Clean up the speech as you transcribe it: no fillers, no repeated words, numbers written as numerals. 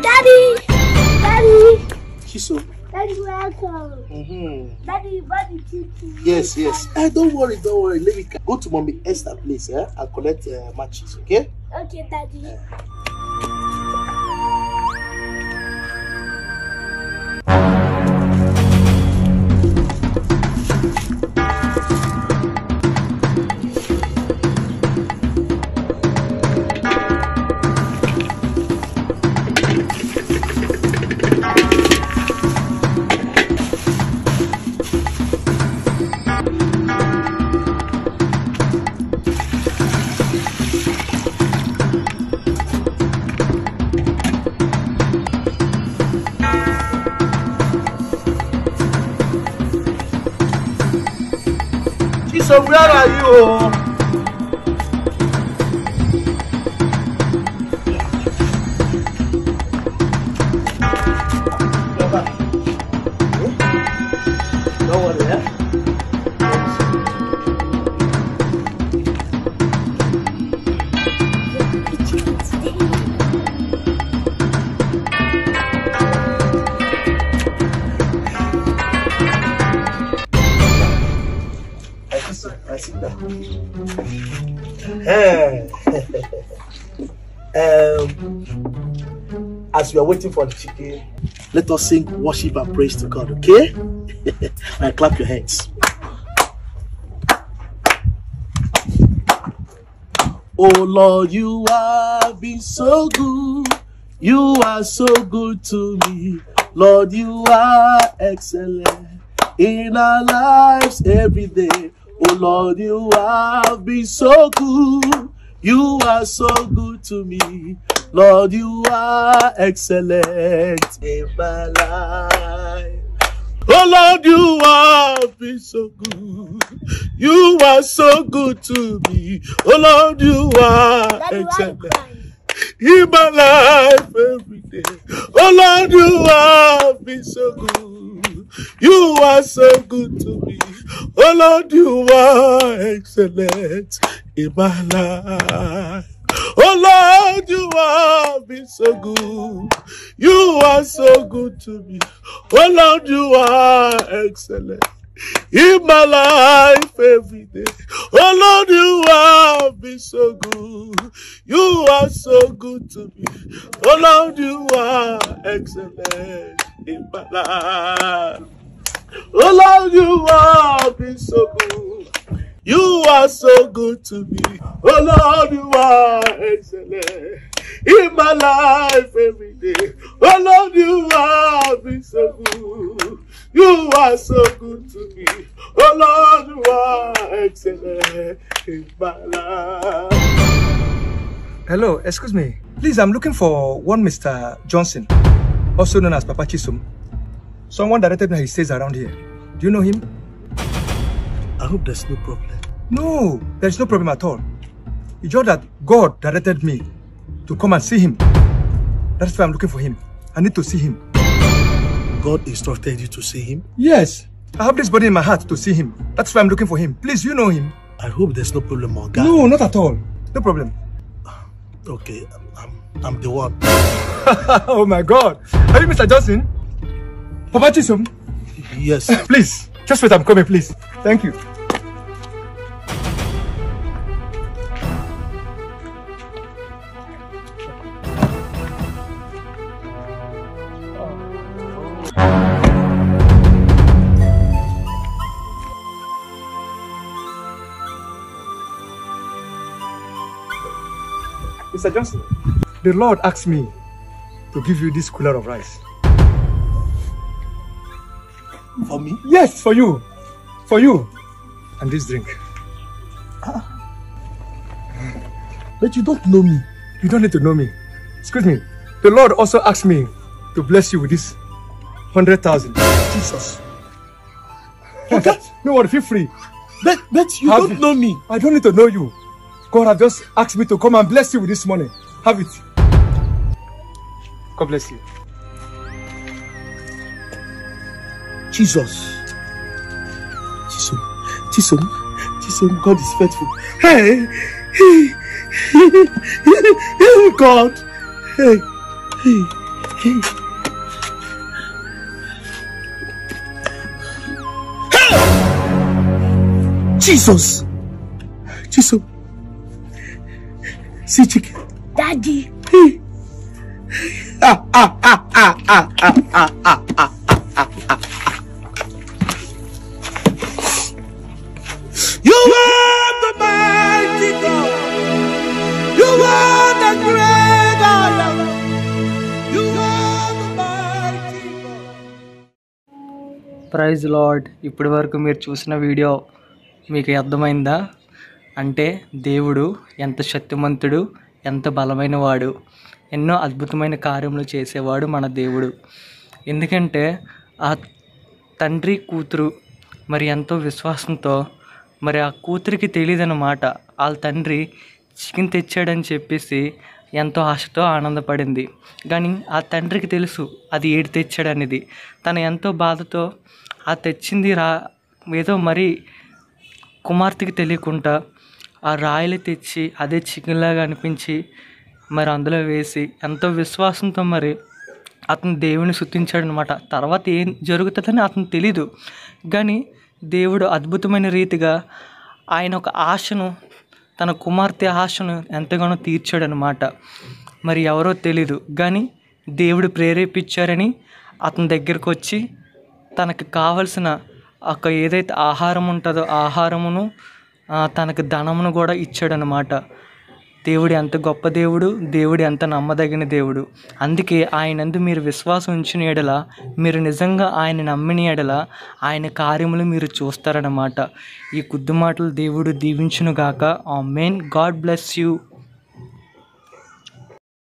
Daddy! Daddy! Chisom. Daddy, welcome. Daddy, body chicken. Yes. Don't worry. Let me go to Mommy Esther's place. I'll collect matches, okay? Okay, Daddy. So where are you? Don't worry, eh? I sit down. As we are waiting for the chicken, let us sing worship and praise to God, okay? And clap your hands. Oh Lord, you have been so good. You are so good to me. Lord, you are excellent in our lives every day. Oh Lord, you have been so good. You are so good to me. Lord, you are excellent in my life. Oh Lord, you have been so good. You are so good to me. Oh Lord, you are excellent in my life every day. Oh Lord, you have been so good. You are so good to me. Oh Lord, you are excellent in my life. Oh Lord, you have been so good. You are so good to me. Oh Lord, you are excellent in my life every day. Oh Lord, you have been so good. You are so good to me. Oh Lord, you are excellent in my life. Oh Lord, you have been so good. You are so good to me. Oh Lord, you are excellent in my life every day. Oh Lord, you have been so good. You are so good to me. Oh Lord, you are excellent in my life. Hello, excuse me. Please, I'm looking for one Mr. Johnson, also known as Papa Chisom. Someone directed me, he stays around here. Do you know him? I hope there's no problem. No, there's no problem at all. It's just that God directed me to come and see him. That's why I'm looking for him. I need to see him. God instructed you to see him? Yes. I have this body in my heart to see him. That's why I'm looking for him. Please, you know him. I hope there's no problem, Oga. No, not at all. No problem. Okay, I'm the one. Oh my God. Are you Mr. Johnson? Papa Chisom? Yes. Please, just wait, I'm coming, please. Thank you. Mr. Johnson, the Lord asked me to give you this cooler of rice. For me? Yes, for you. For you. And this drink. But you don't know me. You don't need to know me. Excuse me. The Lord also asked me to bless you with this 100,000. Jesus. Okay. No worry, feel free. But you don't know me. I don't need to know you. God has just asked me to come and bless you with this money. Have it. God bless you. Jesus. Chisom, God is faithful. Hey, God. Hey. Jesus. See chicken. Daddy. You are the mighty God. You are the great I am. You are the mighty God. Praise lord. ఇప్పటి వరకు మీరు చూసిన video మీకు అర్థమైందా? అంటే దేవుడు ఎంత శక్తిమంతుడు, ఎంత బలమైన వాడు, ఎన్నో అద్భుతమైన కార్యములు చేసేవాడు మన దేవుడు. ఎందుకంటే ఆ తండ్రి కూతురు మరి ఎంతో విశ్వాసంతో, మరి ఆ కూతురికి తెలియదన్నమాట వాళ్ళ తండ్రి చికెన్ తెచ్చాడని చెప్పేసి ఎంతో ఆశతో ఆనందపడింది. కానీ ఆ తండ్రికి తెలుసు అది ఏడు తెచ్చాడనేది. తను ఎంతో బాధతో ఆ తెచ్చింది ఏదో మరి కుమార్తెకి తెలియకుండా ఆ రాయిలు తెచ్చి అదే చికెన్లాగా అనిపించి మరి అందులో వేసి ఎంతో విశ్వాసంతో మరి అతను దేవుని స్తుతించాడనమాట. తర్వాత ఏం జరుగుతుందని అతను తెలీదు. కానీ దేవుడు అద్భుతమైన రీతిగా ఆయన ఒక ఆశను, తన కుమార్తె ఆశను ఎంతగానో తీర్చాడనమాట. మరి ఎవరో తెలీదు, కానీ దేవుడు ప్రేరేపించారని అతని దగ్గరకు వచ్చి తనకు కావలసిన ఒక ఏదైతే ఆహారం ఉంటుందో ఆహారమును, తనకు ధనమును కూడా ఇచ్చాడనమాట. దేవుడు ఎంత గొప్ప దేవుడు, దేవుడు ఎంత నమ్మదగిన దేవుడు. అందుకే ఆయనందు మీరు విశ్వాసం ఉంచిన ఎడల, మీరు నిజంగా ఆయన నమ్మిన ఎడల ఆయన కార్యములు మీరు చూస్తారన్నమాట. ఈ కొద్ది మాటలు దేవుడు దీవించునుగాక. ఆమేన్. God bless you.